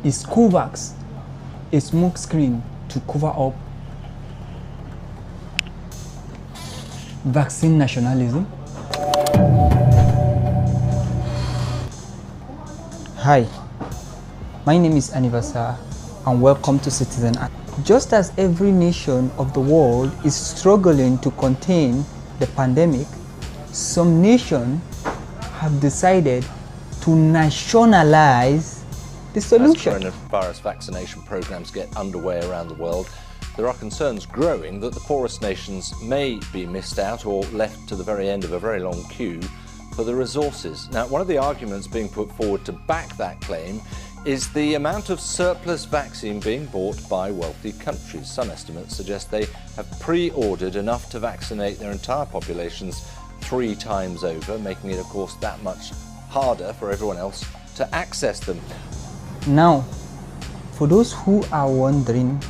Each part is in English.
Is Covax a smokescreen to cover up vaccine nationalism? Hi, my name is Anivasa and welcome to CitizenAct. Just as every nation of the world is struggling to contain the pandemic, some nations have decided to nationalize the solution. As coronavirus vaccination programs get underway around the world, there are concerns growing that the poorest nations may be missed out or left to the very end of a very long queue for the resources. Now, one of the arguments being put forward to back that claim is the amount of surplus vaccine being bought by wealthy countries. Some estimates suggest they have pre-ordered enough to vaccinate their entire populations 3 times over, making it, of course, that much harder for everyone else to access them. Now, for those who are wondering,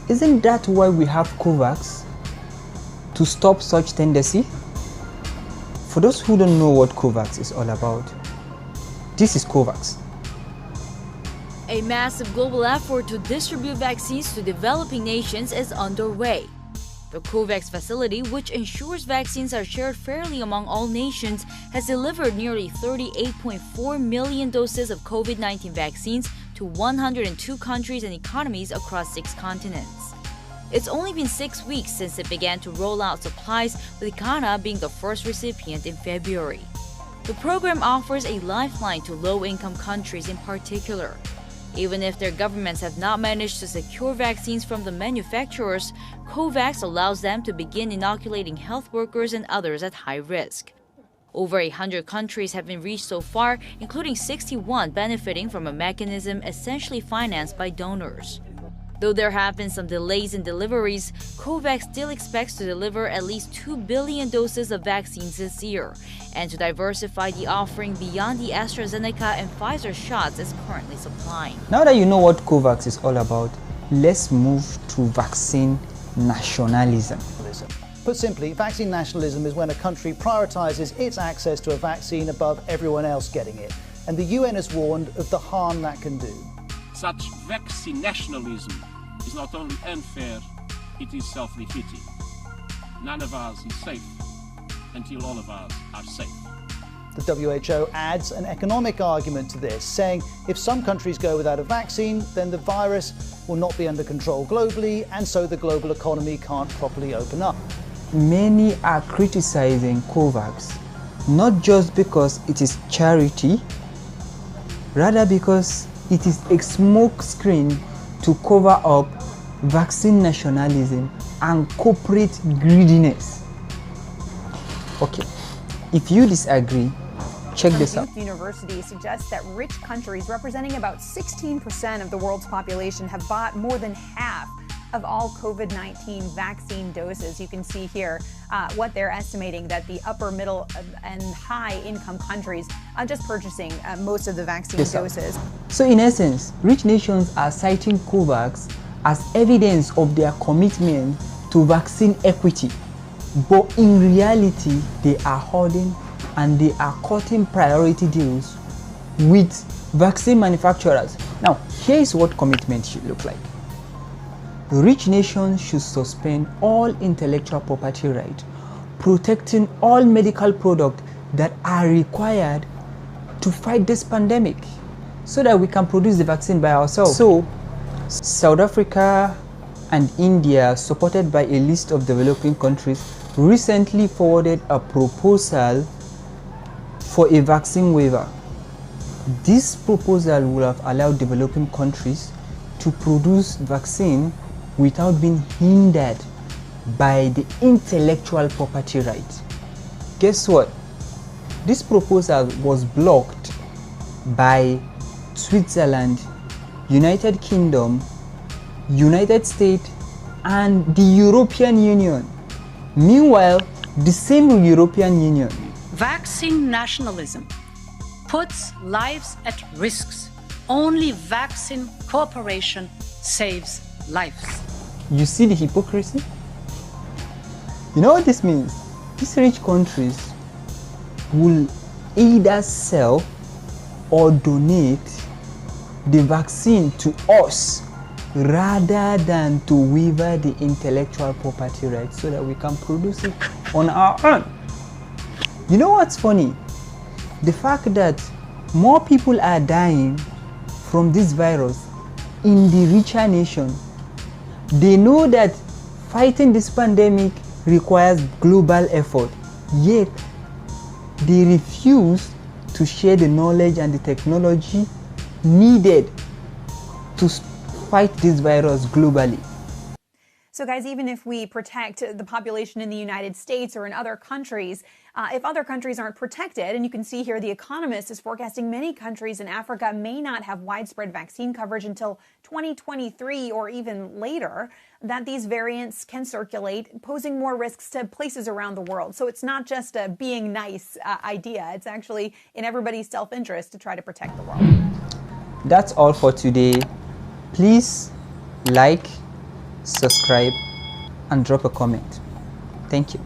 isn't that why we have Covax? To stop such tendency? For those who don't know what Covax is all about, this is Covax. A massive global effort to distribute vaccines to developing nations is underway. The Covax facility, which ensures vaccines are shared fairly among all nations, has delivered nearly 38.4 million doses of COVID-19 vaccines to 102 countries and economies across 6 continents. It's only been 6 weeks since it began to roll out supplies, with Ghana being the first recipient in February. The program offers a lifeline to low-income countries in particular. Even if their governments have not managed to secure vaccines from the manufacturers, Covax allows them to begin inoculating health workers and others at high risk. Over 100 countries have been reached so far, including 61 benefiting from a mechanism essentially financed by donors. Though there have been some delays in deliveries, Covax still expects to deliver at least 2 billion doses of vaccines this year, and to diversify the offering beyond the AstraZeneca and Pfizer shots it's currently supplying. Now that you know what Covax is all about, let's move to vaccine nationalism. Put simply, vaccine nationalism is when a country prioritizes its access to a vaccine above everyone else getting it, and the UN has warned of the harm that can do. Such vaccine nationalism is not only unfair, it is self-defeating. None of us is safe until all of us are safe. The WHO adds an economic argument to this, saying if some countries go without a vaccine, then the virus will not be under control globally, and so the global economy can't properly open up. Many are criticizing Covax, not just because it is charity, rather because it is a smokescreen to cover up vaccine nationalism and corporate greediness. Okay, if you disagree, check this out. Duke University suggests that rich countries representing about 16% of the world's population have bought more than half of all COVID-19 vaccine doses. You can see here what they're estimating that the upper, middle, and high income countries are just purchasing most of the vaccine doses. So in essence, rich nations are citing Covax as evidence of their commitment to vaccine equity. But in reality, they are hoarding and they are cutting priority deals with vaccine manufacturers. Now, here is what commitment should look like. Rich nations should suspend all intellectual property rights, protecting all medical products that are required to fight this pandemic, so that we can produce the vaccine by ourselves. So, South Africa and India, supported by a list of developing countries, recently forwarded a proposal for a vaccine waiver. This proposal would have allowed developing countries to produce vaccine without being hindered by the intellectual property right. Guess what? This proposal was blocked by Switzerland, United Kingdom, United States, and the European Union. Meanwhile, the same European Union. Vaccine nationalism puts lives at risk. Only vaccine cooperation saves lives. You see the hypocrisy? You know what this means? These rich countries will either sell or donate the vaccine to us rather than to waiver the intellectual property rights so that we can produce it on our own. You know what's funny? The fact that more people are dying from this virus in the richer nation. They know that fighting this pandemic requires global effort, yet they refuse to share the knowledge and the technology needed to fight this virus globally. So guys, even if we protect the population in the United States or in other countries, if other countries aren't protected, and you can see here The Economist is forecasting many countries in Africa may not have widespread vaccine coverage until 2023 or even later, that these variants can circulate, posing more risks to places around the world. So it's not just a being nice idea. It's actually in everybody's self-interest to try to protect the world. That's all for today. Please like, subscribe, and drop a comment. Thank you.